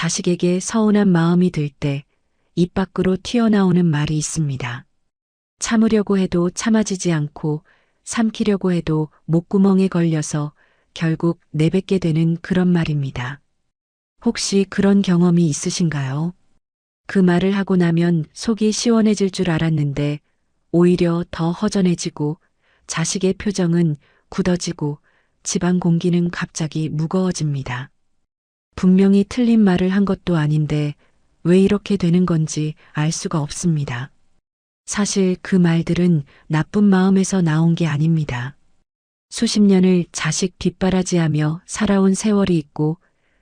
자식에게 서운한 마음이 들 때 입 밖으로 튀어나오는 말이 있습니다. 참으려고 해도 참아지지 않고 삼키려고 해도 목구멍에 걸려서 결국 내뱉게 되는 그런 말입니다. 혹시 그런 경험이 있으신가요? 그 말을 하고 나면 속이 시원해질 줄 알았는데 오히려 더 허전해지고 자식의 표정은 굳어지고 집안 공기는 갑자기 무거워집니다. 분명히 틀린 말을 한 것도 아닌데 왜 이렇게 되는 건지 알 수가 없습니다. 사실 그 말들은 나쁜 마음에서 나온 게 아닙니다. 수십 년을 자식 뒷바라지하며 살아온 세월이 있고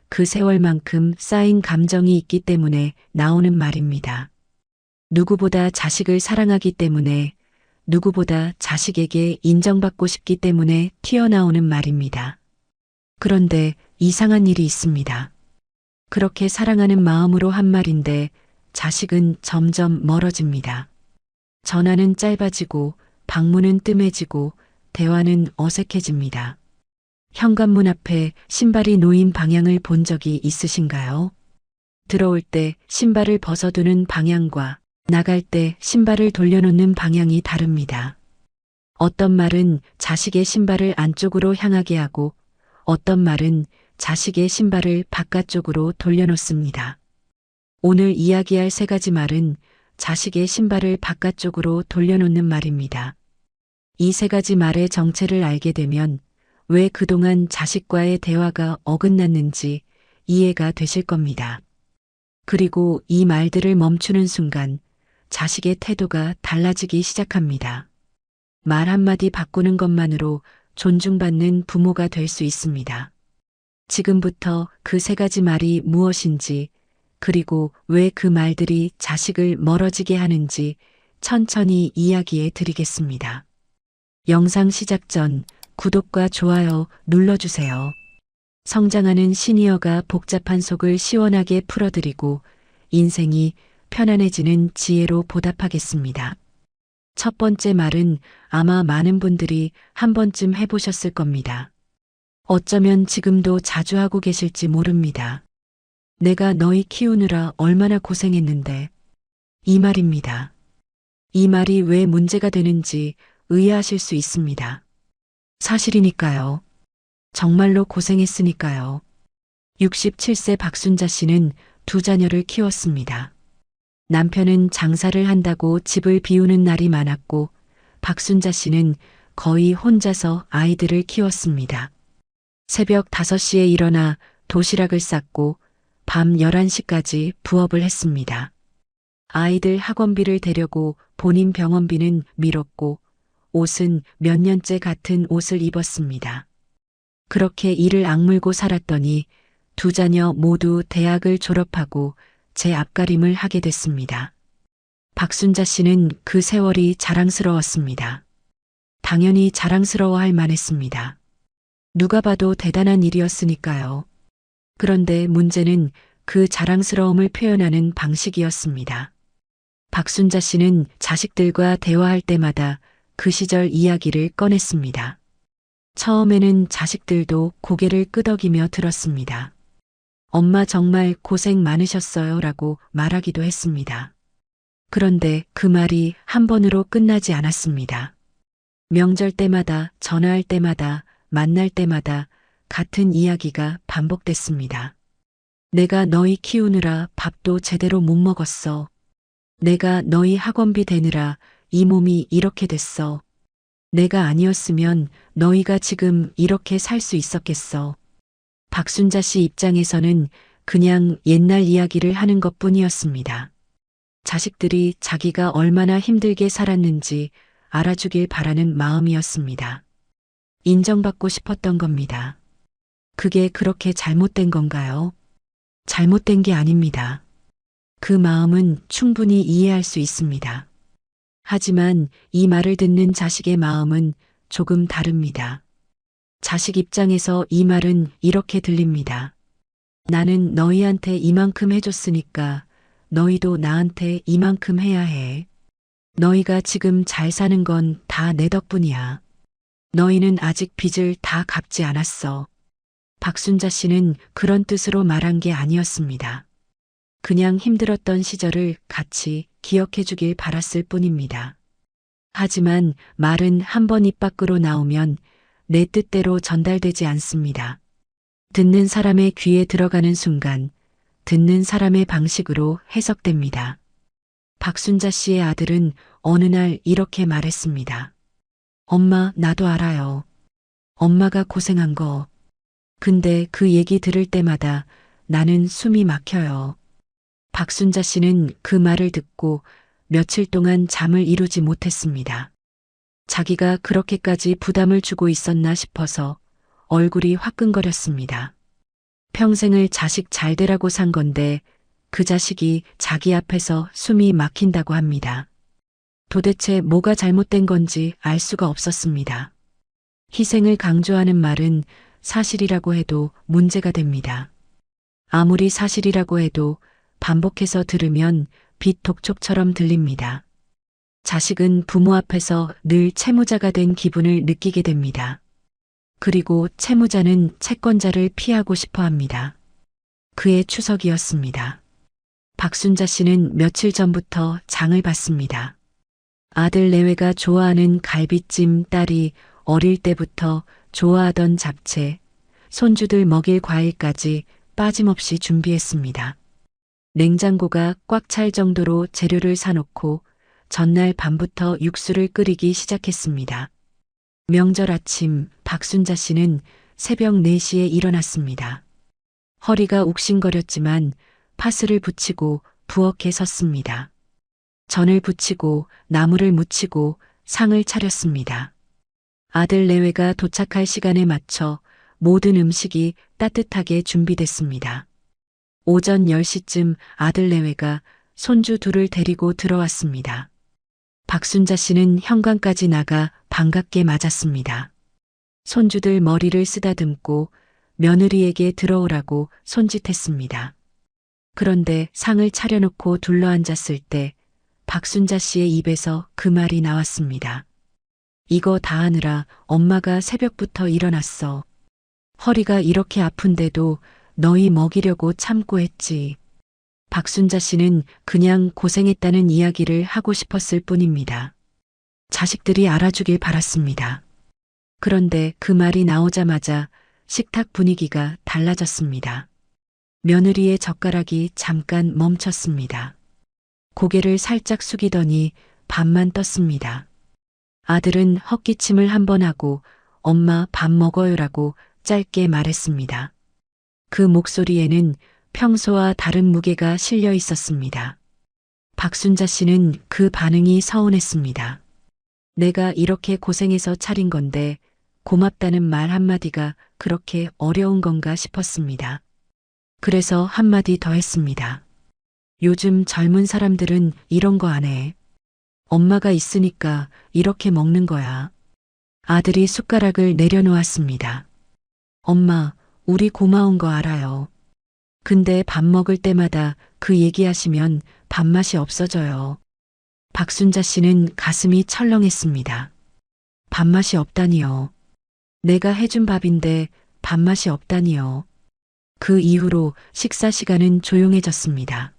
그 세월만큼 쌓인 감정이 있기 때문에 나오는 말입니다. 누구보다 자식을 사랑하기 때문에, 누구보다 자식에게 인정받고 싶기 때문에 튀어나오는 말입니다. 그런데 이상한 일이 있습니다. 그렇게 사랑하는 마음으로 한 말인데 자식은 점점 멀어집니다. 전화는 짧아지고 방문은 뜸해지고 대화는 어색해집니다. 현관문 앞에 신발이 놓인 방향을 본 적이 있으신가요? 들어올 때 신발을 벗어두는 방향과 나갈 때 신발을 돌려놓는 방향이 다릅니다. 어떤 말은 자식의 신발을 안쪽으로 향하게 하고 어떤 말은 자식의 신발을 바깥쪽으로 돌려놓습니다. 오늘 이야기할 세 가지 말은 자식의 신발을 바깥쪽으로 돌려놓는 말입니다. 이 세 가지 말의 정체를 알게 되면 왜 그동안 자식과의 대화가 어긋났는지 이해가 되실 겁니다. 그리고 이 말들을 멈추는 순간 자식의 태도가 달라지기 시작합니다. 말 한마디 바꾸는 것만으로 존중받는 부모가 될 수 있습니다. 지금부터 그 세 가지 말이 무엇인지, 그리고 왜 그 말들이 자식을 멀어지게 하는지 천천히 이야기해 드리겠습니다. 영상 시작 전 구독과 좋아요 눌러주세요. 성장하는 시니어가 복잡한 속을 시원하게 풀어드리고 인생이 편안해지는 지혜로 보답하겠습니다. 첫 번째 말은 아마 많은 분들이 한 번쯤 해보셨을 겁니다. 어쩌면 지금도 자주 하고 계실지 모릅니다. 내가 너희 키우느라 얼마나 고생했는데. 이 말입니다. 이 말이 왜 문제가 되는지 의아하실 수 있습니다. 사실이니까요. 정말로 고생했으니까요. 67세 박순자 씨는 두 자녀를 키웠습니다. 남편은 장사를 한다고 집을 비우는 날이 많았고 박순자 씨는 거의 혼자서 아이들을 키웠습니다. 새벽 5시에 일어나 도시락을 쌌고 밤 11시까지 부업을 했습니다. 아이들 학원비를 대려고 본인 병원비는 미뤘고 옷은 몇 년째 같은 옷을 입었습니다. 그렇게 이를 악물고 살았더니 두 자녀 모두 대학을 졸업하고 제 앞가림을 하게 됐습니다. 박순자 씨는 그 세월이 자랑스러웠습니다. 당연히 자랑스러워할 만했습니다. 누가 봐도 대단한 일이었으니까요. 그런데 문제는 그 자랑스러움을 표현하는 방식이었습니다. 박순자 씨는 자식들과 대화할 때마다 그 시절 이야기를 꺼냈습니다. 처음에는 자식들도 고개를 끄덕이며 들었습니다. 엄마 정말 고생 많으셨어요 라고 말하기도 했습니다. 그런데 그 말이 한 번으로 끝나지 않았습니다. 명절 때마다, 전화할 때마다, 만날 때마다 같은 이야기가 반복됐습니다. 내가 너희 키우느라 밥도 제대로 못 먹었어. 내가 너희 학원비 대느라 이 몸이 이렇게 됐어. 내가 아니었으면 너희가 지금 이렇게 살 수 있었겠어. 박순자 씨 입장에서는 그냥 옛날 이야기를 하는 것뿐이었습니다. 자식들이 자기가 얼마나 힘들게 살았는지 알아주길 바라는 마음이었습니다. 인정받고 싶었던 겁니다. 그게 그렇게 잘못된 건가요? 잘못된 게 아닙니다. 그 마음은 충분히 이해할 수 있습니다. 하지만 이 말을 듣는 자식의 마음은 조금 다릅니다. 자식 입장에서 이 말은 이렇게 들립니다. 나는 너희한테 이만큼 해줬으니까 너희도 나한테 이만큼 해야 해. 너희가 지금 잘 사는 건 다 내 덕분이야. 너희는 아직 빚을 다 갚지 않았어. 박순자 씨는 그런 뜻으로 말한 게 아니었습니다. 그냥 힘들었던 시절을 같이 기억해 주길 바랐을 뿐입니다. 하지만 말은 한 번 입 밖으로 나오면 내 뜻대로 전달되지 않습니다. 듣는 사람의 귀에 들어가는 순간 듣는 사람의 방식으로 해석됩니다. 박순자 씨의 아들은 어느 날 이렇게 말했습니다. 엄마, 나도 알아요. 엄마가 고생한 거. 근데 그 얘기 들을 때마다 나는 숨이 막혀요. 박순자 씨는 그 말을 듣고 며칠 동안 잠을 이루지 못했습니다. 자기가 그렇게까지 부담을 주고 있었나 싶어서 얼굴이 화끈거렸습니다. 평생을 자식 잘 되라고 산 건데 그 자식이 자기 앞에서 숨이 막힌다고 합니다. 도대체 뭐가 잘못된 건지 알 수가 없었습니다. 희생을 강조하는 말은 사실이라고 해도 문제가 됩니다. 아무리 사실이라고 해도 반복해서 들으면 빛 독촉처럼 들립니다. 자식은 부모 앞에서 늘 채무자가 된 기분을 느끼게 됩니다. 그리고 채무자는 채권자를 피하고 싶어 합니다. 그의 추석이었습니다. 박순자 씨는 며칠 전부터 장을 봤습니다. 아들 내외가 좋아하는 갈비찜, 딸이 어릴 때부터 좋아하던 잡채, 손주들 먹일 과일까지 빠짐없이 준비했습니다. 냉장고가 꽉 찰 정도로 재료를 사놓고 전날 밤부터 육수를 끓이기 시작했습니다. 명절 아침 박순자 씨는 새벽 4시에 일어났습니다. 허리가 욱신거렸지만 파스를 붙이고 부엌에 섰습니다. 전을 부치고 나물을 무치고 상을 차렸습니다. 아들 내외가 도착할 시간에 맞춰 모든 음식이 따뜻하게 준비됐습니다. 오전 10시쯤 아들 내외가 손주 둘을 데리고 들어왔습니다. 박순자 씨는 현관까지 나가 반갑게 맞았습니다. 손주들 머리를 쓰다듬고 며느리에게 들어오라고 손짓했습니다. 그런데 상을 차려놓고 둘러앉았을 때 박순자 씨의 입에서 그 말이 나왔습니다. 이거 다 하느라 엄마가 새벽부터 일어났어. 허리가 이렇게 아픈데도 너희 먹이려고 참고 했지. 박순자 씨는 그냥 고생했다는 이야기를 하고 싶었을 뿐입니다. 자식들이 알아주길 바랐습니다. 그런데 그 말이 나오자마자 식탁 분위기가 달라졌습니다. 며느리의 젓가락이 잠깐 멈췄습니다. 고개를 살짝 숙이더니 밥만 떴습니다. 아들은 헛기침을 한 번 하고 엄마 밥 먹어요라고 짧게 말했습니다. 그 목소리에는 평소와 다른 무게가 실려 있었습니다. 박순자 씨는 그 반응이 서운했습니다. 내가 이렇게 고생해서 차린 건데 고맙다는 말 한마디가 그렇게 어려운 건가 싶었습니다. 그래서 한마디 더 했습니다. 요즘 젊은 사람들은 이런 거 안 해. 엄마가 있으니까 이렇게 먹는 거야. 아들이 숟가락을 내려놓았습니다. 엄마, 우리 고마운 거 알아요. 근데 밥 먹을 때마다 그 얘기하시면 밥맛이 없어져요. 박순자 씨는 가슴이 철렁했습니다. 밥맛이 없다니요. 내가 해준 밥인데 밥맛이 없다니요. 그 이후로 식사 시간은 조용해졌습니다.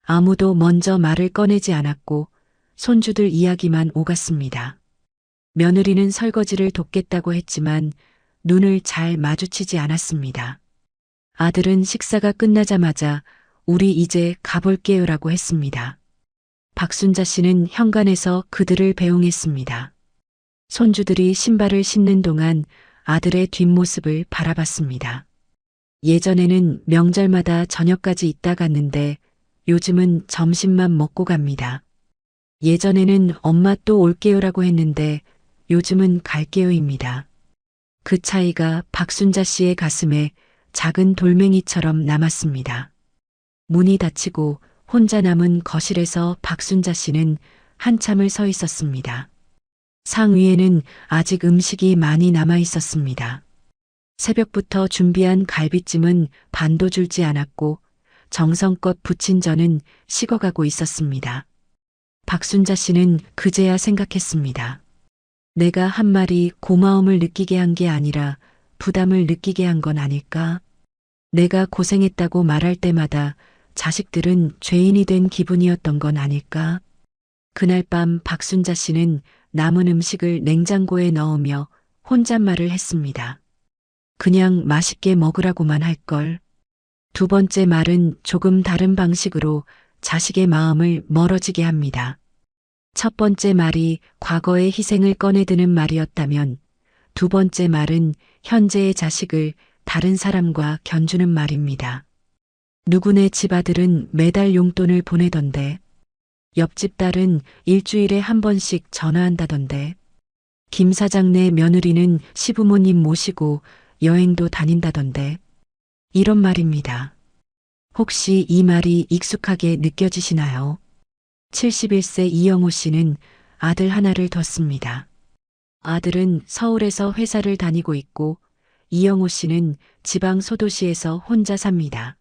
아무도 먼저 말을 꺼내지 않았고 손주들 이야기만 오갔습니다. 며느리는 설거지를 돕겠다고 했지만 눈을 잘 마주치지 않았습니다. 아들은 식사가 끝나자마자 우리 이제 가볼게요라고 했습니다. 박순자 씨는 현관에서 그들을 배웅했습니다. 손주들이 신발을 신는 동안 아들의 뒷모습을 바라봤습니다. 예전에는 명절마다 저녁까지 있다 갔는데 요즘은 점심만 먹고 갑니다. 예전에는 엄마 또 올게요라고 했는데 요즘은 갈게요입니다. 그 차이가 박순자 씨의 가슴에 작은 돌멩이처럼 남았습니다. 문이 닫히고 혼자 남은 거실에서 박순자 씨는 한참을 서 있었습니다. 상 위에는 아직 음식이 많이 남아 있었습니다. 새벽부터 준비한 갈비찜은 반도 줄지 않았고 정성껏 부친 전은 식어가고 있었습니다. 박순자 씨는 그제야 생각했습니다. 내가 한 말이 고마움을 느끼게 한 게 아니라 부담을 느끼게 한 건 아닐까? 내가 고생했다고 말할 때마다 자식들은 죄인이 된 기분이었던 건 아닐까? 그날 밤 박순자 씨는 남은 음식을 냉장고에 넣으며 혼잣말을 했습니다. 그냥 맛있게 먹으라고만 할걸. 두 번째 말은 조금 다른 방식으로 자식의 마음을 멀어지게 합니다. 첫 번째 말이 과거의 희생을 꺼내드는 말이었다면 두 번째 말은 현재의 자식을 다른 사람과 견주는 말입니다. 누구네 집 아들은 매달 용돈을 보내던데, 옆집 딸은 일주일에 한 번씩 전화한다던데, 김 사장네 며느리는 시부모님 모시고 여행도 다닌다던데, 이런 말입니다. 혹시 이 말이 익숙하게 느껴지시나요? 71세 이영호 씨는 아들 하나를 뒀습니다. 아들은 서울에서 회사를 다니고 있고 이영호 씨는 지방 소도시에서 혼자 삽니다.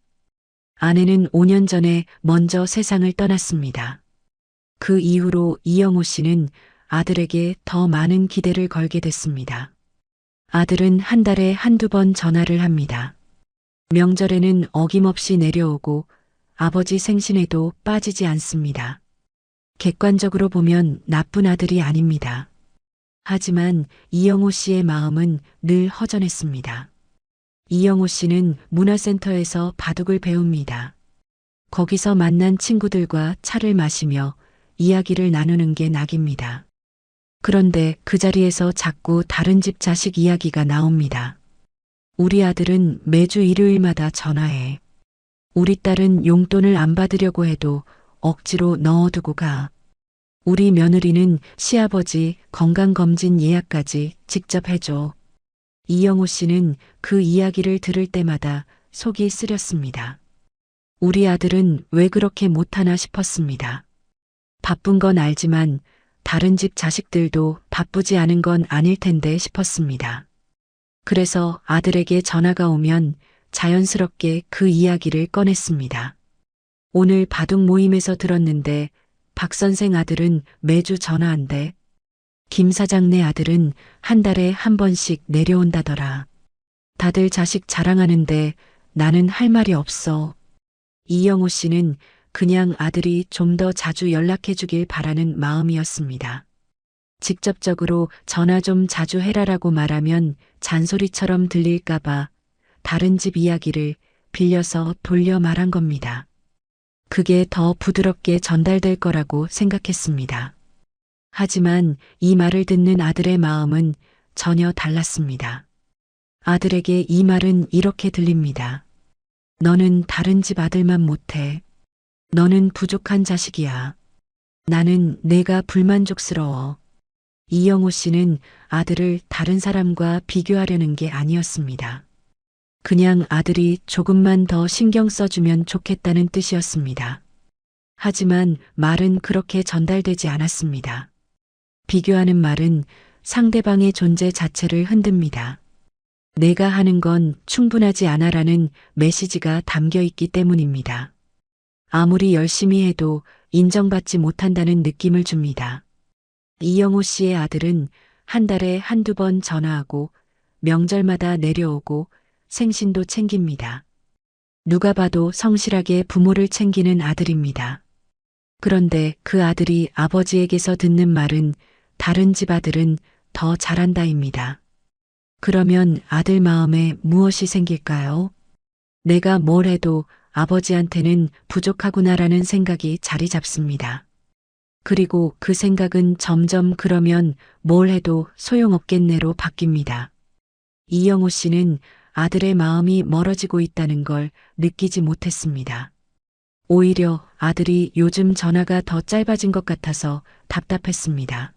아내는 5년 전에 먼저 세상을 떠났습니다. 그 이후로 이영호 씨는 아들에게 더 많은 기대를 걸게 됐습니다. 아들은 한 달에 한두 번 전화를 합니다. 명절에는 어김없이 내려오고 아버지 생신에도 빠지지 않습니다. 객관적으로 보면 나쁜 아들이 아닙니다. 하지만 이영호 씨의 마음은 늘 허전했습니다. 이영호 씨는 문화센터에서 바둑을 배웁니다. 거기서 만난 친구들과 차를 마시며 이야기를 나누는 게 낙입니다. 그런데 그 자리에서 자꾸 다른 집 자식 이야기가 나옵니다. 우리 아들은 매주 일요일마다 전화해. 우리 딸은 용돈을 안 받으려고 해도 억지로 넣어두고 가. 우리 며느리는 시아버지 건강검진 예약까지 직접 해줘. 이영호 씨는 그 이야기를 들을 때마다 속이 쓰렸습니다. 우리 아들은 왜 그렇게 못하나 싶었습니다. 바쁜 건 알지만 다른 집 자식들도 바쁘지 않은 건 아닐 텐데 싶었습니다. 그래서 아들에게 전화가 오면 자연스럽게 그 이야기를 꺼냈습니다. 오늘 바둑 모임에서 들었는데 박 선생 아들은 매주 전화한대. 김 사장네 아들은 한 달에 한 번씩 내려온다더라. 다들 자식 자랑하는데 나는 할 말이 없어. 이영호 씨는 그냥 아들이 좀 더 자주 연락해 주길 바라는 마음이었습니다. 직접적으로 전화 좀 자주 해라라고 말하면 잔소리처럼 들릴까봐 다른 집 이야기를 빌려서 돌려 말한 겁니다. 그게 더 부드럽게 전달될 거라고 생각했습니다. 하지만 이 말을 듣는 아들의 마음은 전혀 달랐습니다. 아들에게 이 말은 이렇게 들립니다. 너는 다른 집 아들만 못해. 너는 부족한 자식이야. 나는 내가 불만족스러워. 이영호 씨는 아들을 다른 사람과 비교하려는 게 아니었습니다. 그냥 아들이 조금만 더 신경 써주면 좋겠다는 뜻이었습니다. 하지만 말은 그렇게 전달되지 않았습니다. 비교하는 말은 상대방의 존재 자체를 흔듭니다. 내가 하는 건 충분하지 않아라는 메시지가 담겨 있기 때문입니다. 아무리 열심히 해도 인정받지 못한다는 느낌을 줍니다. 이영호 씨의 아들은 한 달에 한두 번 전화하고 명절마다 내려오고 생신도 챙깁니다. 누가 봐도 성실하게 부모를 챙기는 아들입니다. 그런데 그 아들이 아버지에게서 듣는 말은 다른 집 아들은 더 잘한다입니다. 그러면 아들 마음에 무엇이 생길까요? 내가 뭘 해도 아버지한테는 부족하구나라는 생각이 자리 잡습니다. 그리고 그 생각은 점점 그러면 뭘 해도 소용없겠네로 바뀝니다. 이영호 씨는 아들의 마음이 멀어지고 있다는 걸 느끼지 못했습니다. 오히려 아들이 요즘 전화가 더 짧아진 것 같아서 답답했습니다.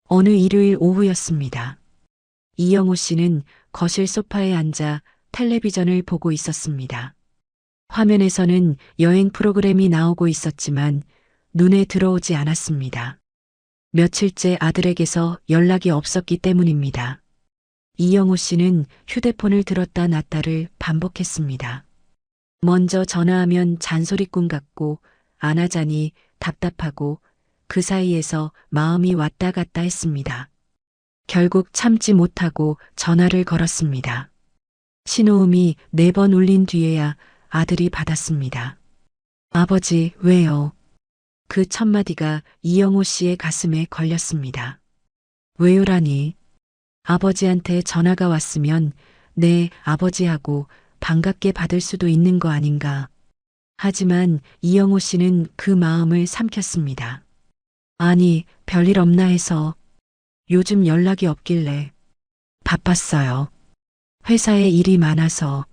어느 일요일 오후였습니다. 이영호 씨는 거실 소파에 앉아 텔레비전을 보고 있었습니다. 화면에서는 여행 프로그램이 나오고 있었지만 눈에 들어오지 않았습니다. 며칠째 아들에게서 연락이 없었기 때문입니다. 이영호 씨는 휴대폰을 들었다 놨다를 반복했습니다. 먼저 전화하면 잔소리꾼 같고 안 하자니 답답하고 그 사이에서 마음이 왔다 갔다 했습니다. 결국 참지 못하고 전화를 걸었습니다. 신호음이 4번 울린 뒤에야 아들이 받았습니다. 아버지, 왜요? 그 첫 마디가 이영호 씨의 가슴에 걸렸습니다. 왜요라니? 아버지한테 전화가 왔으면 네, 아버지하고 반갑게 받을 수도 있는 거 아닌가. 하지만 이영호 씨는 그 마음을 삼켰습니다. 아니, 별일 없나 해서 요즘 연락이 없길래 바빴어요. 회사에 일이 많아서.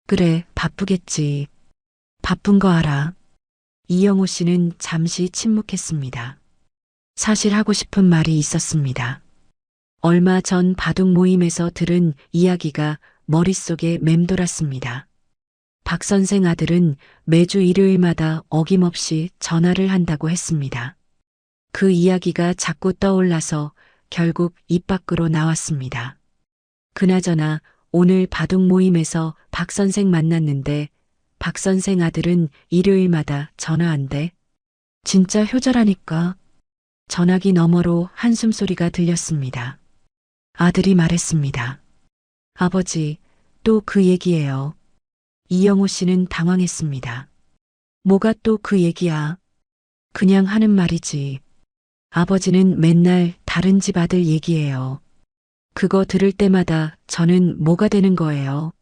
그래, 바쁘겠지. 바쁜 거 알아. 이영호 씨는 잠시 침묵했습니다. 사실 하고 싶은 말이 있었습니다. 얼마 전 바둑 모임에서 들은 이야기가 머릿속에 맴돌았습니다. 박 선생 아들은 매주 일요일마다 어김없이 전화를 한다고 했습니다. 그 이야기가 자꾸 떠올라서 결국 입 밖으로 나왔습니다. 그나저나 오늘 바둑 모임에서 박 선생 만났는데 박 선생 아들은 일요일마다 전화한대. 진짜 효자라니까. 전화기 너머로 한숨 소리가 들렸습니다. 아들이 말했습니다. 아버지, 또 그 얘기예요. 이영호 씨는 당황했습니다. 뭐가 또 그 얘기야? 그냥 하는 말이지. 아버지는 맨날 다른 집 아들 얘기해요. 그거 들을 때마다 저는 뭐가 되는 거예요?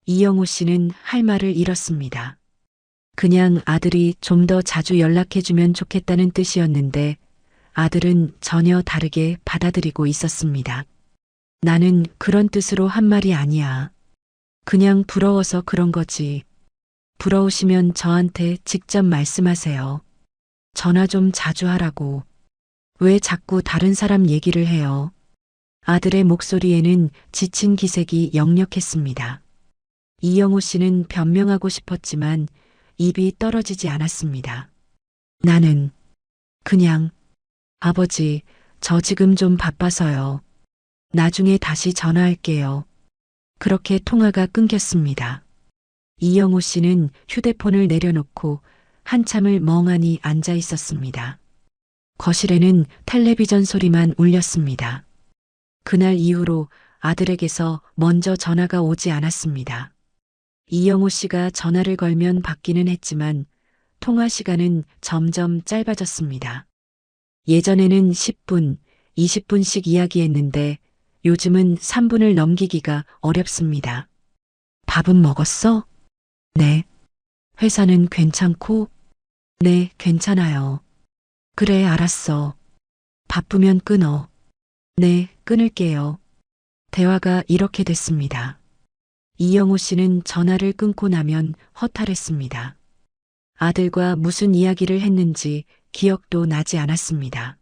이영호 씨는 할 말을 잃었습니다. 그냥 아들이 좀 더 자주 연락해주면 좋겠다는 뜻이었는데 아들은 전혀 다르게 받아들이고 있었습니다. 나는 그런 뜻으로 한 말이 아니야. 그냥 부러워서 그런 거지. 부러우시면 저한테 직접 말씀하세요. 전화 좀 자주 하라고. 왜 자꾸 다른 사람 얘기를 해요? 아들의 목소리에는 지친 기색이 역력했습니다. 이영호 씨는 변명하고 싶었지만 입이 떨어지지 않았습니다. 나는 그냥 아버지, 저 지금 좀 바빠서요. 나중에 다시 전화할게요. 그렇게 통화가 끊겼습니다. 이영호 씨는 휴대폰을 내려놓고 한참을 멍하니 앉아 있었습니다. 거실에는 텔레비전 소리만 울렸습니다. 그날 이후로 아들에게서 먼저 전화가 오지 않았습니다. 이영호 씨가 전화를 걸면 받기는 했지만 통화 시간은 점점 짧아졌습니다. 예전에는 10분, 20분씩 이야기했는데 요즘은 3분을 넘기기가 어렵습니다. 밥은 먹었어? 네. 회사는 괜찮고? 네, 괜찮아요. 그래, 알았어. 바쁘면 끊어. 네, 끊을게요. 대화가 이렇게 됐습니다. 이영호 씨는 전화를 끊고 나면 허탈했습니다. 아들과 무슨 이야기를 했는지 기억도 나지 않았습니다.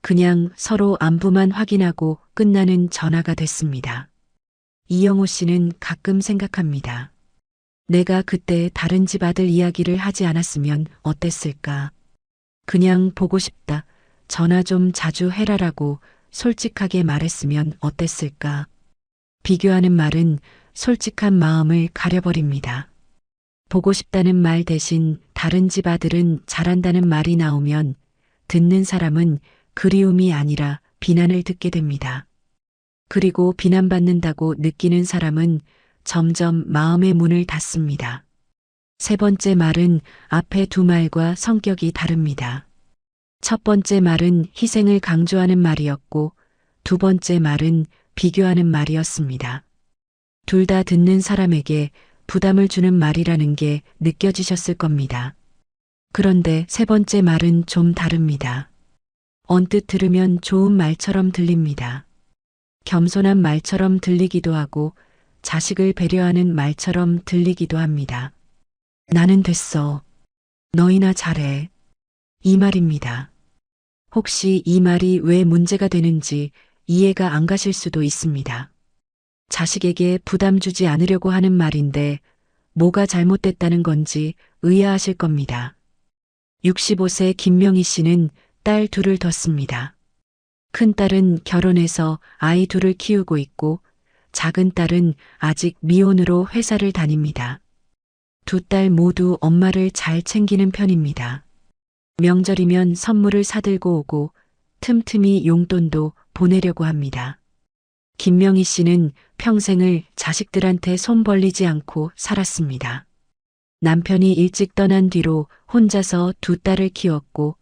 그냥 서로 안부만 확인하고 끝나는 전화가 됐습니다. 이영호 씨는 가끔 생각합니다. 내가 그때 다른 집 아들 이야기를 하지 않았으면 어땠을까? 그냥 보고 싶다. 전화 좀 자주 해라라고 솔직하게 말했으면 어땠을까? 비교하는 말은 솔직한 마음을 가려버립니다. 보고 싶다는 말 대신 다른 집 아들은 잘한다는 말이 나오면 듣는 사람은 그리움이 아니라 비난을 듣게 됩니다. 그리고 비난받는다고 느끼는 사람은 점점 마음의 문을 닫습니다. 세 번째 말은 앞에 두 말과 성격이 다릅니다. 첫 번째 말은 희생을 강조하는 말이었고 두 번째 말은 비교하는 말이었습니다. 둘 다 듣는 사람에게 부담을 주는 말이라는 게 느껴지셨을 겁니다. 그런데 세 번째 말은 좀 다릅니다. 언뜻 들으면 좋은 말처럼 들립니다. 겸손한 말처럼 들리기도 하고 자식을 배려하는 말처럼 들리기도 합니다. 나는 됐어. 너희나 잘해. 이 말입니다. 혹시 이 말이 왜 문제가 되는지 이해가 안 가실 수도 있습니다. 자식에게 부담 주지 않으려고 하는 말인데 뭐가 잘못됐다는 건지 의아하실 겁니다. 65세 김명희 씨는 딸 둘을 뒀습니다. 큰딸은 결혼해서 아이 둘을 키우고 있고 작은 딸은 아직 미혼으로 회사를 다닙니다. 두 딸 모두 엄마를 잘 챙기는 편입니다. 명절이면 선물을 사들고 오고 틈틈이 용돈도 보내려고 합니다. 김명희 씨는 평생을 자식들한테 손 벌리지 않고 살았습니다. 남편이 일찍 떠난 뒤로 혼자서 두 딸을 키웠고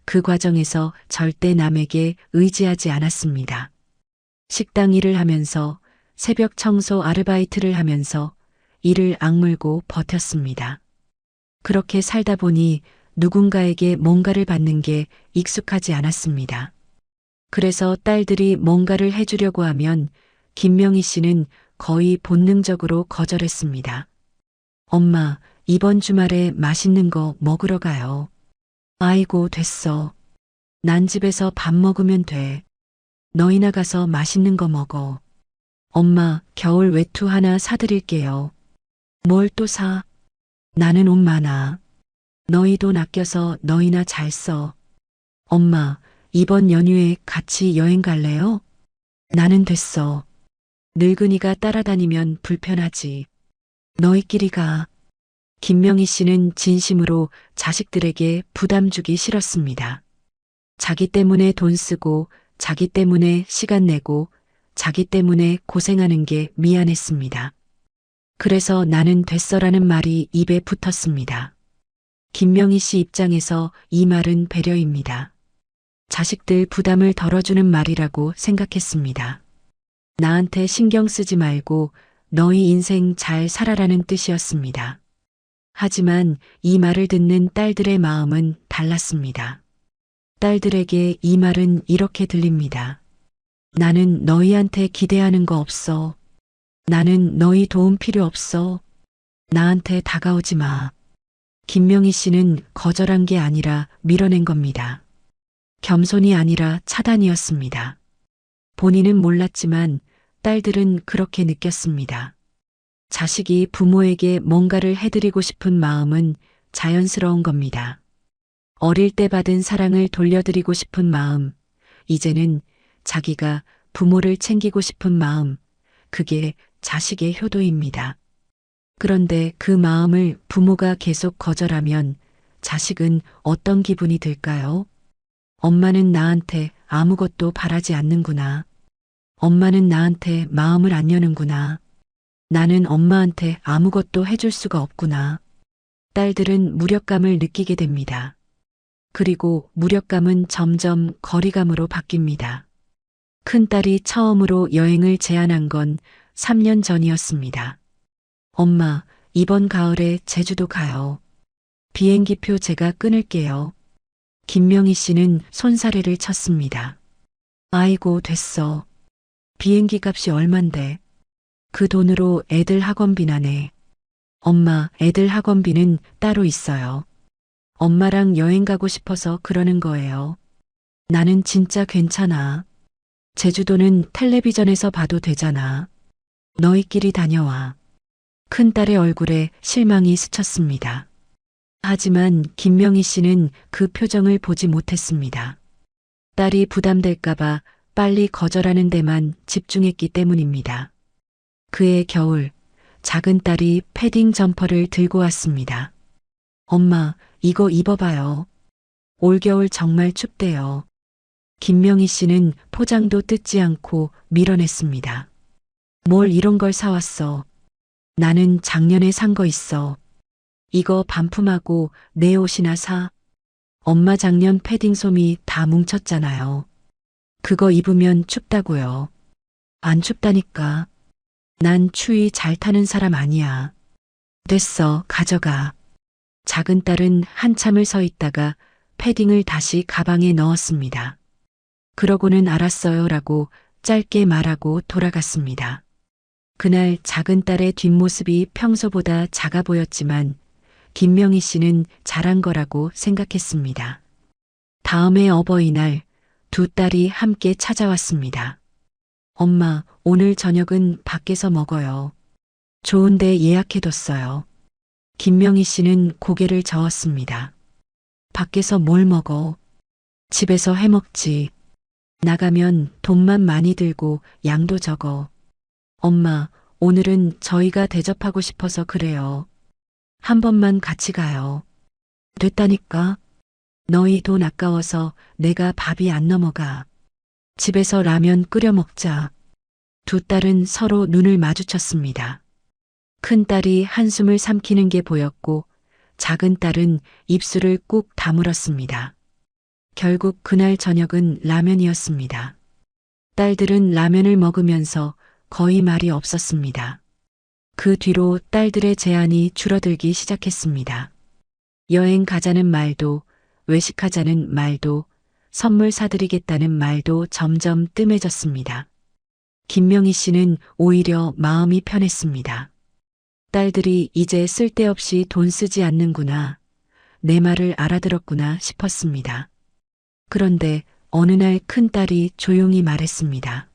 그 과정에서 절대 남에게 의지하지 않았습니다. 식당 일을 하면서 새벽 청소 아르바이트를 하면서 이를 악물고 버텼습니다. 그렇게 살다 보니 누군가에게 뭔가를 받는 게 익숙하지 않았습니다. 그래서 딸들이 뭔가를 해주려고 하면 김명희 씨는 거의 본능적으로 거절했습니다. 엄마, 이번 주말에 맛있는 거 먹으러 가요. 아이고, 됐어. 난 집에서 밥 먹으면 돼. 너희나 가서 맛있는 거 먹어. 엄마, 겨울 외투 하나 사드릴게요. 뭘 또 사? 나는 옷 많아. 너희 돈 아껴서 너희나 잘 써. 엄마, 이번 연휴에 같이 여행 갈래요? 나는 됐어. 늙은이가 따라다니면 불편하지. 너희끼리 가. 김명희 씨는 진심으로 자식들에게 부담 주기 싫었습니다. 자기 때문에 돈 쓰고, 자기 때문에 시간 내고, 자기 때문에 고생하는 게 미안했습니다. 그래서 나는 됐어라는 말이 입에 붙었습니다. 김명희 씨 입장에서 이 말은 배려입니다. 자식들 부담을 덜어주는 말이라고 생각했습니다. 나한테 신경 쓰지 말고 너희 인생 잘 살아라는 뜻이었습니다. 하지만 이 말을 듣는 딸들의 마음은 달랐습니다. 딸들에게 이 말은 이렇게 들립니다. 나는 너희한테 기대하는 거 없어. 나는 너희 도움 필요 없어. 나한테 다가오지 마. 김명희 씨는 거절한 게 아니라 밀어낸 겁니다. 겸손이 아니라 차단이었습니다. 본인은 몰랐지만 딸들은 그렇게 느꼈습니다. 자식이 부모에게 뭔가를 해드리고 싶은 마음은 자연스러운 겁니다. 어릴 때 받은 사랑을 돌려드리고 싶은 마음, 이제는 자기가 부모를 챙기고 싶은 마음, 그게 자식의 효도입니다. 그런데 그 마음을 부모가 계속 거절하면 자식은 어떤 기분이 들까요? 엄마는 나한테 아무것도 바라지 않는구나. 엄마는 나한테 마음을 안 여는구나. 나는 엄마한테 아무것도 해줄 수가 없구나. 딸들은 무력감을 느끼게 됩니다. 그리고 무력감은 점점 거리감으로 바뀝니다. 큰딸이 처음으로 여행을 제안한 건 3년 전이었습니다. 엄마, 이번 가을에 제주도 가요. 비행기표 제가 끊을게요. 김명희 씨는 손사래를 쳤습니다. 아이고, 됐어. 비행기 값이 얼만데. 그 돈으로 애들 학원비나 내. 엄마, 애들 학원비는 따로 있어요. 엄마랑 여행 가고 싶어서 그러는 거예요. 나는 진짜 괜찮아. 제주도는 텔레비전에서 봐도 되잖아. 너희끼리 다녀와. 큰딸의 얼굴에 실망이 스쳤습니다. 하지만 김명희 씨는 그 표정을 보지 못했습니다. 딸이 부담될까봐 빨리 거절하는 데만 집중했기 때문입니다. 그해 겨울, 작은 딸이 패딩 점퍼를 들고 왔습니다. 엄마, 이거 입어봐요. 올겨울 정말 춥대요. 김명희 씨는 포장도 뜯지 않고 밀어냈습니다. 뭘 이런 걸 사왔어. 나는 작년에 산 거 있어. 이거 반품하고 내 옷이나 사. 엄마 작년 패딩 솜이 다 뭉쳤잖아요. 그거 입으면 춥다고요. 안 춥다니까. 난 추위 잘 타는 사람 아니야. 됐어, 가져가. 작은 딸은 한참을 서 있다가 패딩을 다시 가방에 넣었습니다. 그러고는 알았어요라고 짧게 말하고 돌아갔습니다. 그날 작은 딸의 뒷모습이 평소보다 작아 보였지만 김명희 씨는 잘한 거라고 생각했습니다. 다음해 어버이날 두 딸이 함께 찾아왔습니다. 엄마, 오늘 저녁은 밖에서 먹어요. 좋은데 예약해뒀어요. 김명희 씨는 고개를 저었습니다. 밖에서 뭘 먹어? 집에서 해먹지. 나가면 돈만 많이 들고 양도 적어. 엄마, 오늘은 저희가 대접하고 싶어서 그래요. 한 번만 같이 가요. 됐다니까. 너희 돈 아까워서 내가 밥이 안 넘어가. 집에서 라면 끓여 먹자. 두 딸은 서로 눈을 마주쳤습니다. 큰딸이 한숨을 삼키는 게 보였고 작은 딸은 입술을 꾹 다물었습니다. 결국 그날 저녁은 라면이었습니다. 딸들은 라면을 먹으면서 거의 말이 없었습니다. 그 뒤로 딸들의 제안이 줄어들기 시작했습니다. 여행 가자는 말도, 외식하자는 말도, 선물 사드리겠다는 말도 점점 뜸해졌습니다. 김명희 씨는 오히려 마음이 편했습니다. 딸들이 이제 쓸데없이 돈 쓰지 않는구나, 내 말을 알아들었구나 싶었습니다. 그런데 어느 날 큰딸이 조용히 말했습니다.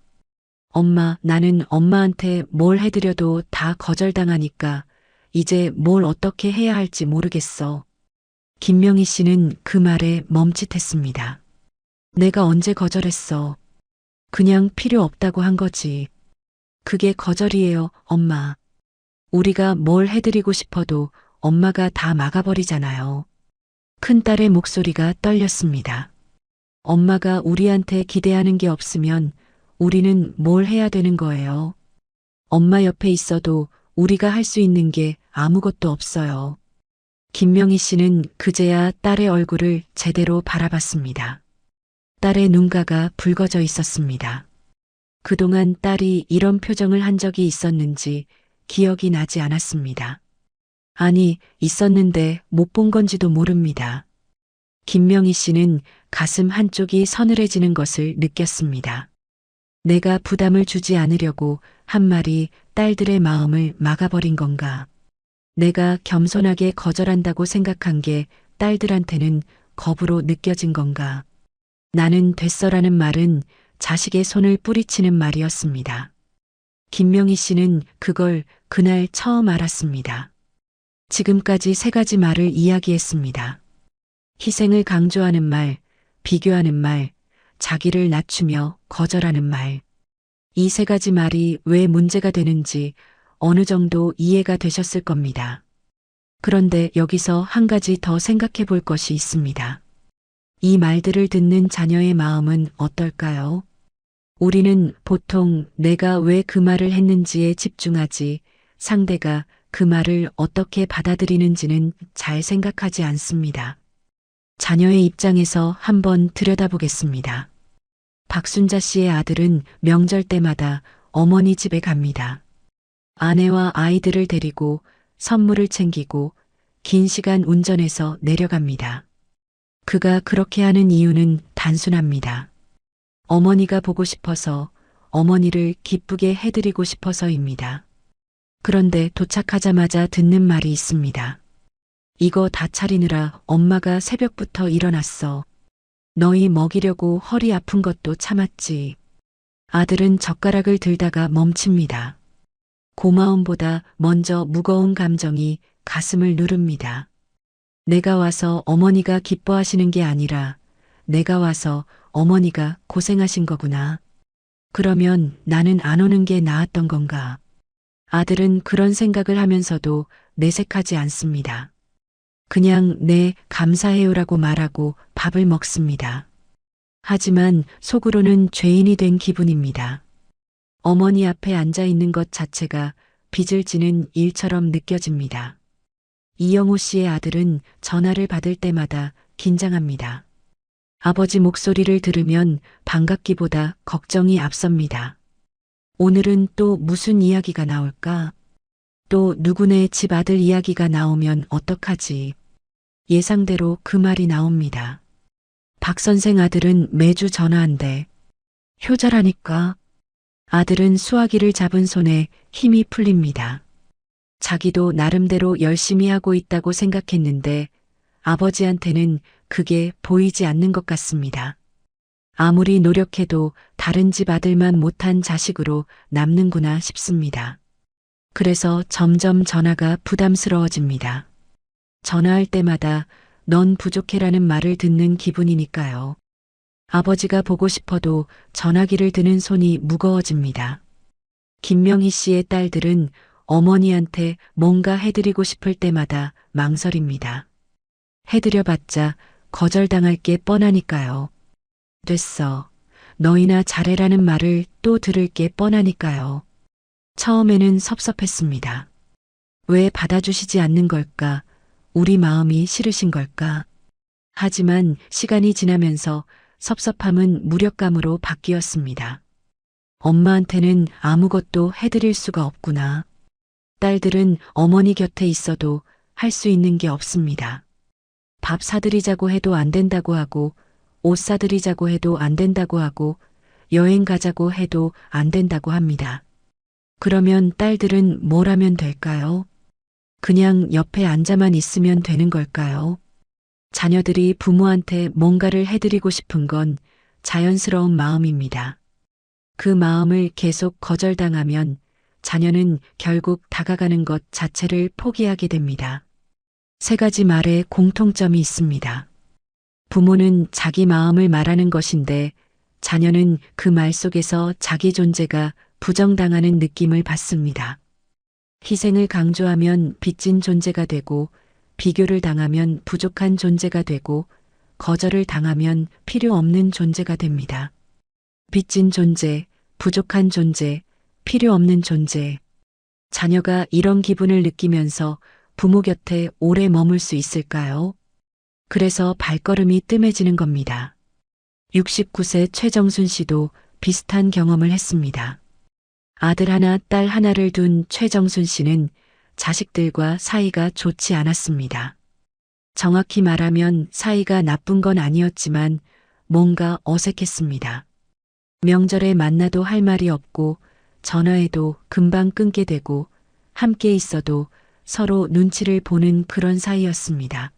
엄마, 나는 엄마한테 뭘 해드려도 다 거절당하니까 이제 뭘 어떻게 해야 할지 모르겠어. 김명희 씨는 그 말에 멈칫했습니다. 내가 언제 거절했어? 그냥 필요 없다고 한 거지. 그게 거절이에요, 엄마. 우리가 뭘 해드리고 싶어도 엄마가 다 막아버리잖아요. 큰딸의 목소리가 떨렸습니다. 엄마가 우리한테 기대하는 게 없으면 우리는 뭘 해야 되는 거예요? 엄마 옆에 있어도 우리가 할 수 있는 게 아무것도 없어요. 김명희 씨는 그제야 딸의 얼굴을 제대로 바라봤습니다. 딸의 눈가가 붉어져 있었습니다. 그동안 딸이 이런 표정을 한 적이 있었는지 기억이 나지 않았습니다. 아니, 있었는데 못 본 건지도 모릅니다. 김명희 씨는 가슴 한쪽이 서늘해지는 것을 느꼈습니다. 내가 부담을 주지 않으려고 한 말이 딸들의 마음을 막아버린 건가? 내가 겸손하게 거절한다고 생각한 게 딸들한테는 겁으로 느껴진 건가? 나는 됐어라는 말은 자식의 손을 뿌리치는 말이었습니다. 김명희 씨는 그걸 그날 처음 알았습니다. 지금까지 3가지 말을 이야기했습니다. 희생을 강조하는 말, 비교하는 말, 자기를 낮추며 거절하는 말. 이 3가지 말이 왜 문제가 되는지 어느 정도 이해가 되셨을 겁니다. 그런데 여기서 한 가지 더 생각해 볼 것이 있습니다. 이 말들을 듣는 자녀의 마음은 어떨까요? 우리는 보통 내가 왜 그 말을 했는지에 집중하지 상대가 그 말을 어떻게 받아들이는지는 잘 생각하지 않습니다. 자녀의 입장에서 한번 들여다보겠습니다. 박순자 씨의 아들은 명절 때마다 어머니 집에 갑니다. 아내와 아이들을 데리고 선물을 챙기고 긴 시간 운전해서 내려갑니다. 그가 그렇게 하는 이유는 단순합니다. 어머니가 보고 싶어서, 어머니를 기쁘게 해드리고 싶어서입니다. 그런데 도착하자마자 듣는 말이 있습니다. 이거 다 차리느라 엄마가 새벽부터 일어났어. 너희 먹이려고 허리 아픈 것도 참았지. 아들은 젓가락을 들다가 멈춥니다. 고마움보다 먼저 무거운 감정이 가슴을 누릅니다. 내가 와서 어머니가 기뻐하시는 게 아니라 내가 와서 어머니가 고생하신 거구나. 그러면 나는 안 오는 게 나았던 건가? 아들은 그런 생각을 하면서도 내색하지 않습니다. 그냥 네, 감사해요라고 말하고 밥을 먹습니다. 하지만 속으로는 죄인이 된 기분입니다. 어머니 앞에 앉아 있는 것 자체가 빚을 지는 일처럼 느껴집니다. 이영호 씨의 아들은 전화를 받을 때마다 긴장합니다. 아버지 목소리를 들으면 반갑기보다 걱정이 앞섭니다. 오늘은 또 무슨 이야기가 나올까? 또 누구네 집 아들 이야기가 나오면 어떡하지? 예상대로 그 말이 나옵니다. 박 선생 아들은 매주 전화한대. 효자라니까. 아들은 수화기를 잡은 손에 힘이 풀립니다. 자기도 나름대로 열심히 하고 있다고 생각했는데 아버지한테는 그게 보이지 않는 것 같습니다. 아무리 노력해도 다른 집 아들만 못한 자식으로 남는구나 싶습니다. 그래서 점점 전화가 부담스러워집니다. 전화할 때마다 넌 부족해라는 말을 듣는 기분이니까요. 아버지가 보고 싶어도 전화기를 드는 손이 무거워집니다. 김명희 씨의 딸들은 어머니한테 뭔가 해드리고 싶을 때마다 망설입니다. 해드려봤자 거절당할 게 뻔하니까요. 됐어. 너희나 잘해라는 말을 또 들을 게 뻔하니까요. 처음에는 섭섭했습니다. 왜 받아주시지 않는 걸까? 우리 마음이 싫으신 걸까? 하지만 시간이 지나면서 섭섭함은 무력감으로 바뀌었습니다. 엄마한테는 아무것도 해드릴 수가 없구나. 딸들은 어머니 곁에 있어도 할 수 있는 게 없습니다. 밥 사드리자고 해도 안 된다고 하고, 옷 사드리자고 해도 안 된다고 하고, 여행 가자고 해도 안 된다고 합니다. 그러면 딸들은 뭘 하면 될까요? 그냥 옆에 앉아만 있으면 되는 걸까요? 자녀들이 부모한테 뭔가를 해드리고 싶은 건 자연스러운 마음입니다. 그 마음을 계속 거절당하면 자녀는 결국 다가가는 것 자체를 포기하게 됩니다. 세 가지 말에 공통점이 있습니다. 부모는 자기 마음을 말하는 것인데 자녀는 그 말 속에서 자기 존재가 부정당하는 느낌을 받습니다. 희생을 강조하면 빚진 존재가 되고 비교를 당하면 부족한 존재가 되고 거절을 당하면 필요 없는 존재가 됩니다. 빚진 존재, 부족한 존재, 필요 없는 존재. 자녀가 이런 기분을 느끼면서 부모 곁에 오래 머물 수 있을까요? 그래서 발걸음이 뜸해지는 겁니다. 69세 최정순 씨도 비슷한 경험을 했습니다. 아들 하나, 딸 하나를 둔 최정순 씨는 자식들과 사이가 좋지 않았습니다. 정확히 말하면 사이가 나쁜 건 아니었지만 뭔가 어색했습니다. 명절에 만나도 할 말이 없고 전화해도 금방 끊게 되고 함께 있어도 서로 눈치를 보는 그런 사이였습니다.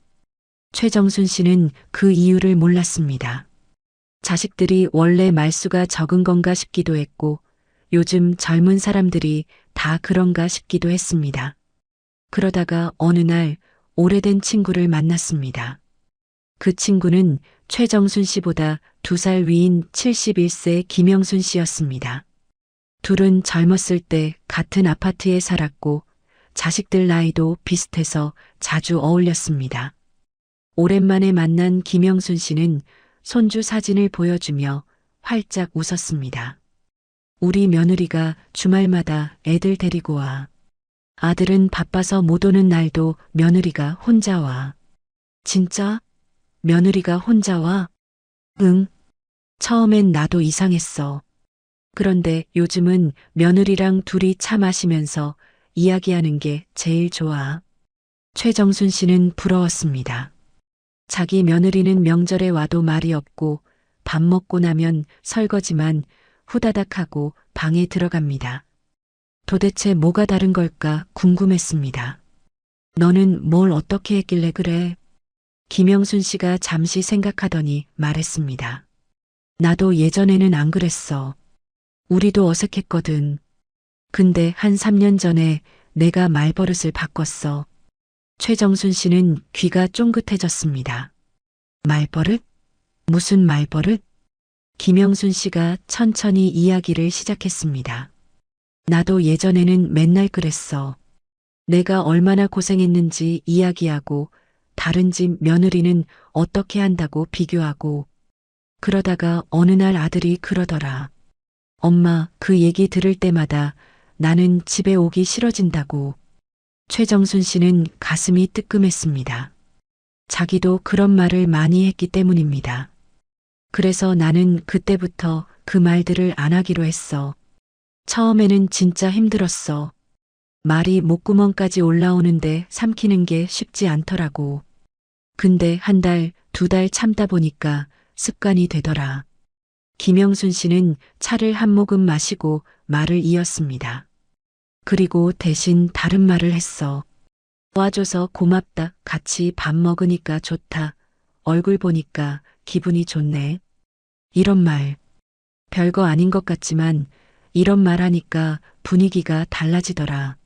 최정순 씨는 그 이유를 몰랐습니다. 자식들이 원래 말수가 적은 건가 싶기도 했고 요즘 젊은 사람들이 다 그런가 싶기도 했습니다. 그러다가 어느 날 오래된 친구를 만났습니다. 그 친구는 최정순 씨보다 2살 위인 71세 김영순 씨였습니다. 둘은 젊었을 때 같은 아파트에 살았고 자식들 나이도 비슷해서 자주 어울렸습니다. 오랜만에 만난 김영순 씨는 손주 사진을 보여주며 활짝 웃었습니다. 우리 며느리가 주말마다 애들 데리고 와. 아들은 바빠서 못 오는 날도 며느리가 혼자 와. 진짜? 며느리가 혼자 와? 응. 처음엔 나도 이상했어. 그런데 요즘은 며느리랑 둘이 차 마시면서 이야기하는 게 제일 좋아. 최정순 씨는 부러웠습니다. 자기 며느리는 명절에 와도 말이 없고 밥 먹고 나면 설거지만 후다닥 하고 방에 들어갑니다. 도대체 뭐가 다른 걸까 궁금했습니다. 너는 뭘 어떻게 했길래 그래? 김영순 씨가 잠시 생각하더니 말했습니다. 나도 예전에는 안 그랬어. 우리도 어색했거든. 근데 한 3년 전에 내가 말버릇을 바꿨어. 최정순 씨는 귀가 쫑긋해졌습니다. 말버릇? 무슨 말버릇? 김영순 씨가 천천히 이야기를 시작했습니다. 나도 예전에는 맨날 그랬어. 내가 얼마나 고생했는지 이야기하고 다른 집 며느리는 어떻게 한다고 비교하고 그러다가 어느 날 아들이 그러더라. 엄마, 그 얘기 들을 때마다 나는 집에 오기 싫어진다고. 최정순 씨는 가슴이 뜨끔했습니다. 자기도 그런 말을 많이 했기 때문입니다. 그래서 나는 그때부터 그 말들을 안 하기로 했어. 처음에는 진짜 힘들었어. 말이 목구멍까지 올라오는데 삼키는 게 쉽지 않더라고. 근데 한 달, 2달 참다 보니까 습관이 되더라. 김영순 씨는 차를 한 모금 마시고 말을 이었습니다. 그리고 대신 다른 말을 했어. 와줘서 고맙다. 같이 밥 먹으니까 좋다. 얼굴 보니까 기분이 좋네. 이런 말. 별거 아닌 것 같지만 이런 말 하니까 분위기가 달라지더라.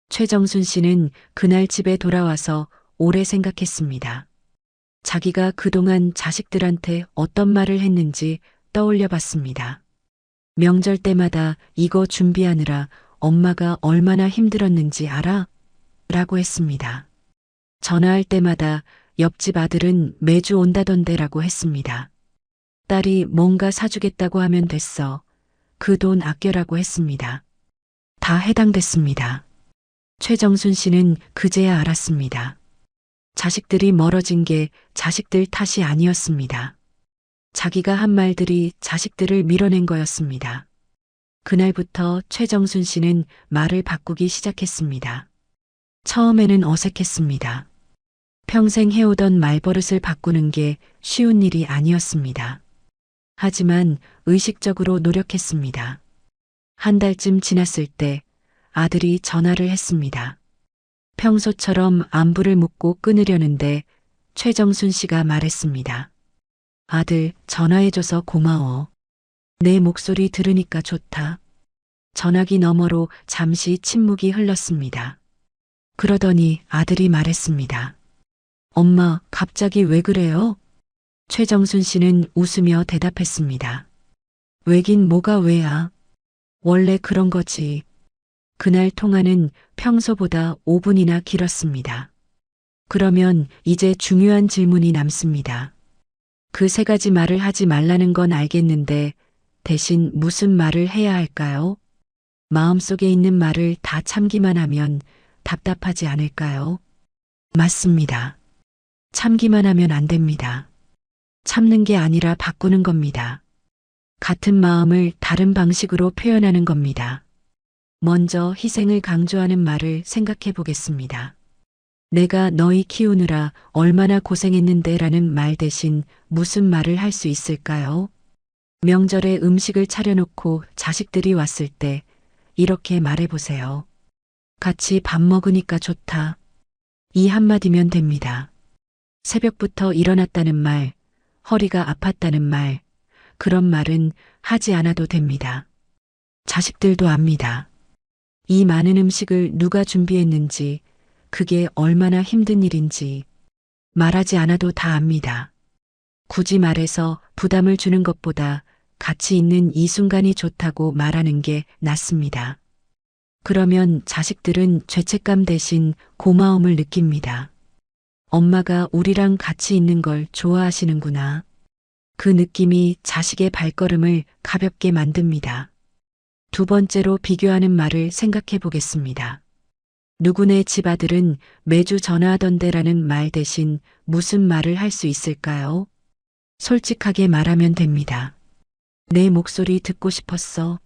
최정순 씨는 그날 집에 돌아와서 오래 생각했습니다. 자기가 그동안 자식들한테 어떤 말을 했는지 떠올려 봤습니다. 명절 때마다 이거 준비하느라 엄마가 얼마나 힘들었는지 알아? 라고 했습니다. 전화할 때마다 옆집 아들은 매주 온다던데 라고 했습니다. 딸이 뭔가 사주겠다고 하면 됐어. 그 돈 아껴라고 했습니다. 다 해당됐습니다. 최정순 씨는 그제야 알았습니다. 자식들이 멀어진 게 자식들 탓이 아니었습니다. 자기가 한 말들이 자식들을 밀어낸 거였습니다. 그날부터 최정순 씨는 말을 바꾸기 시작했습니다. 처음에는 어색했습니다. 평생 해오던 말버릇을 바꾸는 게 쉬운 일이 아니었습니다. 하지만 의식적으로 노력했습니다. 한 달쯤 지났을 때 아들이 전화를 했습니다. 평소처럼 안부를 묻고 끊으려는데 최정순 씨가 말했습니다. 아들, 전화해줘서 고마워. 내 목소리 들으니까 좋다. 전화기 너머로 잠시 침묵이 흘렀습니다. 그러더니 아들이 말했습니다. 엄마, 갑자기 왜 그래요? 최정순 씨는 웃으며 대답했습니다. 왜긴 뭐가 왜야? 원래 그런 거지. 그날 통화는 평소보다 5분이나 길었습니다. 그러면 이제 중요한 질문이 남습니다. 그 세 가지 말을 하지 말라는 건 알겠는데 대신 무슨 말을 해야 할까요? 마음속에 있는 말을 다 참기만 하면 답답하지 않을까요? 맞습니다. 참기만 하면 안 됩니다. 참는 게 아니라 바꾸는 겁니다. 같은 마음을 다른 방식으로 표현하는 겁니다. 먼저 희생을 강조하는 말을 생각해 보겠습니다. 내가 너희 키우느라 얼마나 고생했는데 라는 말 대신 무슨 말을 할 수 있을까요? 명절에 음식을 차려놓고 자식들이 왔을 때 이렇게 말해보세요. 같이 밥 먹으니까 좋다. 이 한마디면 됩니다. 새벽부터 일어났다는 말, 허리가 아팠다는 말, 그런 말은 하지 않아도 됩니다. 자식들도 압니다. 이 많은 음식을 누가 준비했는지, 그게 얼마나 힘든 일인지 말하지 않아도 다 압니다. 굳이 말해서 부담을 주는 것보다 가치 있는 이 순간이 좋다고 말하는 게 낫습니다. 그러면 자식들은 죄책감 대신 고마움을 느낍니다. 엄마가 우리랑 같이 있는 걸 좋아하시는구나. 그 느낌이 자식의 발걸음을 가볍게 만듭니다. 두 번째로 비교하는 말을 생각해 보겠습니다. 누구네 집 아들은 매주 전화하던데라는 말 대신 무슨 말을 할 수 있을까요? 솔직하게 말하면 됩니다. 내 목소리 듣고 싶었어.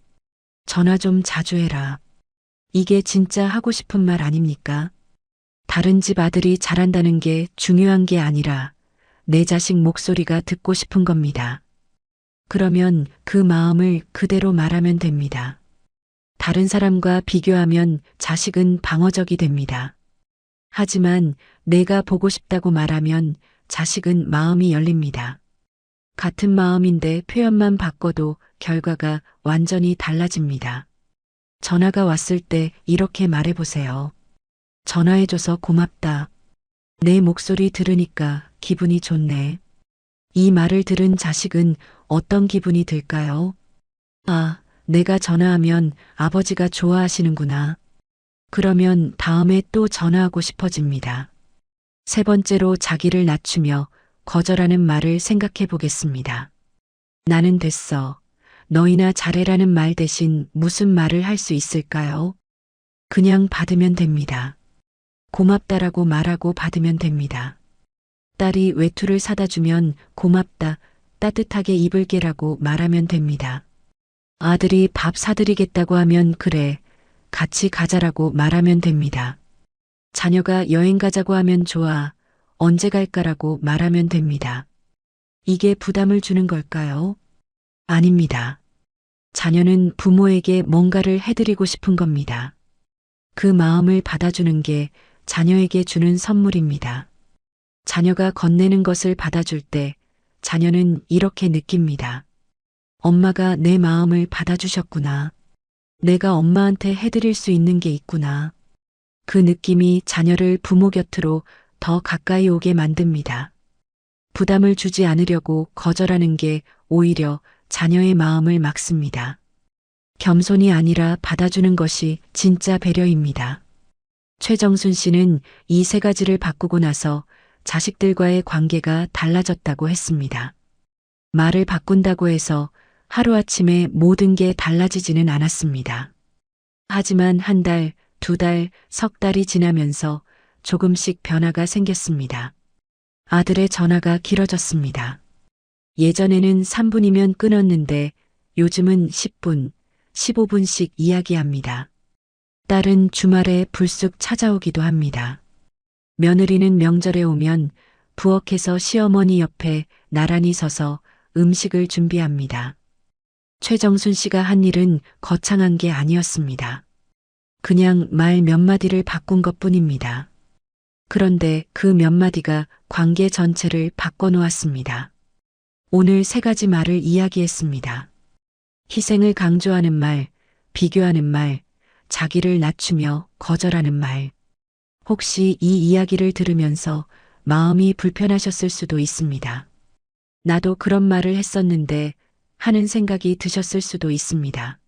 전화 좀 자주 해라. 이게 진짜 하고 싶은 말 아닙니까? 다른 집 아들이 잘한다는 게 중요한 게 아니라 내 자식 목소리가 듣고 싶은 겁니다. 그러면 그 마음을 그대로 말하면 됩니다. 다른 사람과 비교하면 자식은 방어적이 됩니다. 하지만 내가 보고 싶다고 말하면 자식은 마음이 열립니다. 같은 마음인데 표현만 바꿔도 결과가 완전히 달라집니다. 전화가 왔을 때 이렇게 말해보세요. 전화해줘서 고맙다. 내 목소리 들으니까 기분이 좋네. 이 말을 들은 자식은 어떤 기분이 들까요? 아, 내가 전화하면 아버지가 좋아하시는구나. 그러면 다음에 또 전화하고 싶어집니다. 세 번째로 자기를 낮추며 거절하는 말을 생각해 보겠습니다. 나는 됐어. 너희나 잘해라는 말 대신 무슨 말을 할 수 있을까요? 그냥 받으면 됩니다. 고맙다라고 말하고 받으면 됩니다. 딸이 외투를 사다 주면 고맙다, 따뜻하게 입을게라고 말하면 됩니다. 아들이 밥 사드리겠다고 하면 그래, 같이 가자라고 말하면 됩니다. 자녀가 여행 가자고 하면 좋아, 언제 갈까라고 말하면 됩니다. 이게 부담을 주는 걸까요? 아닙니다. 자녀는 부모에게 뭔가를 해드리고 싶은 겁니다. 그 마음을 받아주는 게 자녀에게 주는 선물입니다. 자녀가 건네는 것을 받아줄 때 자녀는 이렇게 느낍니다. 엄마가 내 마음을 받아주셨구나. 내가 엄마한테 해드릴 수 있는 게 있구나. 그 느낌이 자녀를 부모 곁으로 더 가까이 오게 만듭니다. 부담을 주지 않으려고 거절하는 게 오히려 자녀의 마음을 막습니다. 겸손이 아니라 받아주는 것이 진짜 배려입니다. 최정순 씨는 이 세 가지를 바꾸고 나서 자식들과의 관계가 달라졌다고 했습니다. 말을 바꾼다고 해서 하루아침에 모든 게 달라지지는 않았습니다. 하지만 한 달, 두 달, 석 달이 지나면서 조금씩 변화가 생겼습니다. 아들의 전화가 길어졌습니다. 예전에는 3분이면 끊었는데 요즘은 10분, 15분씩 이야기합니다. 딸은 주말에 불쑥 찾아오기도 합니다. 며느리는 명절에 오면 부엌에서 시어머니 옆에 나란히 서서 음식을 준비합니다. 최정순 씨가 한 일은 거창한 게 아니었습니다. 그냥 말 몇 마디를 바꾼 것뿐입니다. 그런데 그 몇 마디가 관계 전체를 바꿔놓았습니다. 오늘 3가지 말을 이야기했습니다. 희생을 강조하는 말, 비교하는 말, 자기를 낮추며 거절하는 말. 혹시 이 이야기를 들으면서 마음이 불편하셨을 수도 있습니다. 나도 그런 말을 했었는데 하는 생각이 드셨을 수도 있습니다.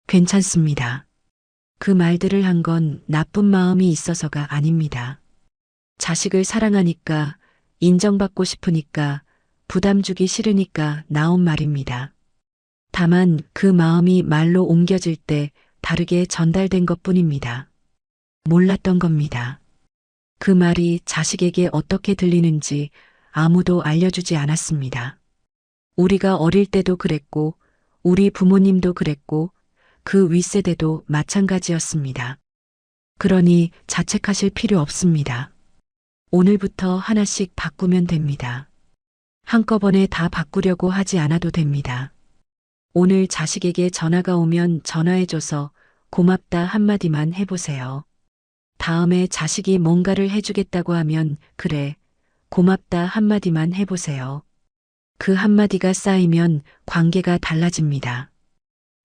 괜찮습니다. 그 말들을 한 건 나쁜 마음이 있어서가 아닙니다. 자식을 사랑하니까, 인정받고 싶으니까, 부담 주기 싫으니까 나온 말입니다. 다만 그 마음이 말로 옮겨질 때 다르게 전달된 것뿐입니다. 몰랐던 겁니다. 그 말이 자식에게 어떻게 들리는지 아무도 알려주지 않았습니다. 우리가 어릴 때도 그랬고, 우리 부모님도 그랬고, 그 윗세대도 마찬가지였습니다. 그러니 자책하실 필요 없습니다. 오늘부터 하나씩 바꾸면 됩니다. 한꺼번에 다 바꾸려고 하지 않아도 됩니다. 오늘 자식에게 전화가 오면 전화해줘서 고맙다 한마디만 해보세요. 다음에 자식이 뭔가를 해주겠다고 하면 그래, 고맙다 한마디만 해보세요. 그 한마디가 쌓이면 관계가 달라집니다.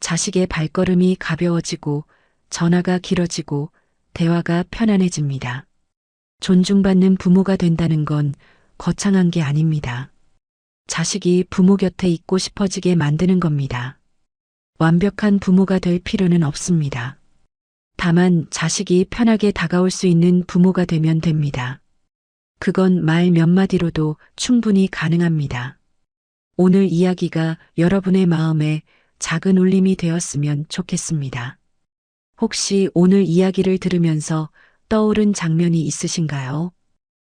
자식의 발걸음이 가벼워지고 전화가 길어지고 대화가 편안해집니다. 존중받는 부모가 된다는 건 거창한 게 아닙니다. 자식이 부모 곁에 있고 싶어지게 만드는 겁니다. 완벽한 부모가 될 필요는 없습니다. 다만 자식이 편하게 다가올 수 있는 부모가 되면 됩니다. 그건 말 몇 마디로도 충분히 가능합니다. 오늘 이야기가 여러분의 마음에 작은 울림이 되었으면 좋겠습니다. 혹시 오늘 이야기를 들으면서 떠오른 장면이 있으신가요?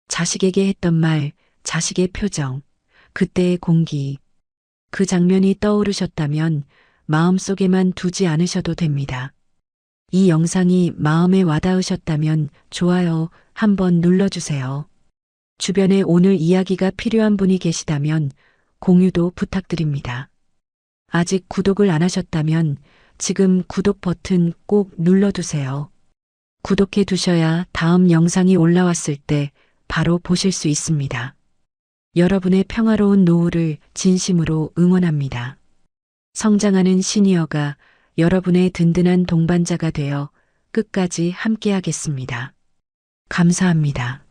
자식에게 했던 말, 자식의 표정, 그때의 공기. 그 장면이 떠오르셨다면 마음속에만 두지 않으셔도 됩니다. 이 영상이 마음에 와닿으셨다면 좋아요 한번 눌러주세요. 주변에 오늘 이야기가 필요한 분이 계시다면 공유도 부탁드립니다. 아직 구독을 안 하셨다면 지금 구독 버튼 꼭 눌러두세요. 구독해 두셔야 다음 영상이 올라왔을 때 바로 보실 수 있습니다. 여러분의 평화로운 노후를 진심으로 응원합니다. 성장하는 시니어가 여러분의 든든한 동반자가 되어 끝까지 함께하겠습니다. 감사합니다.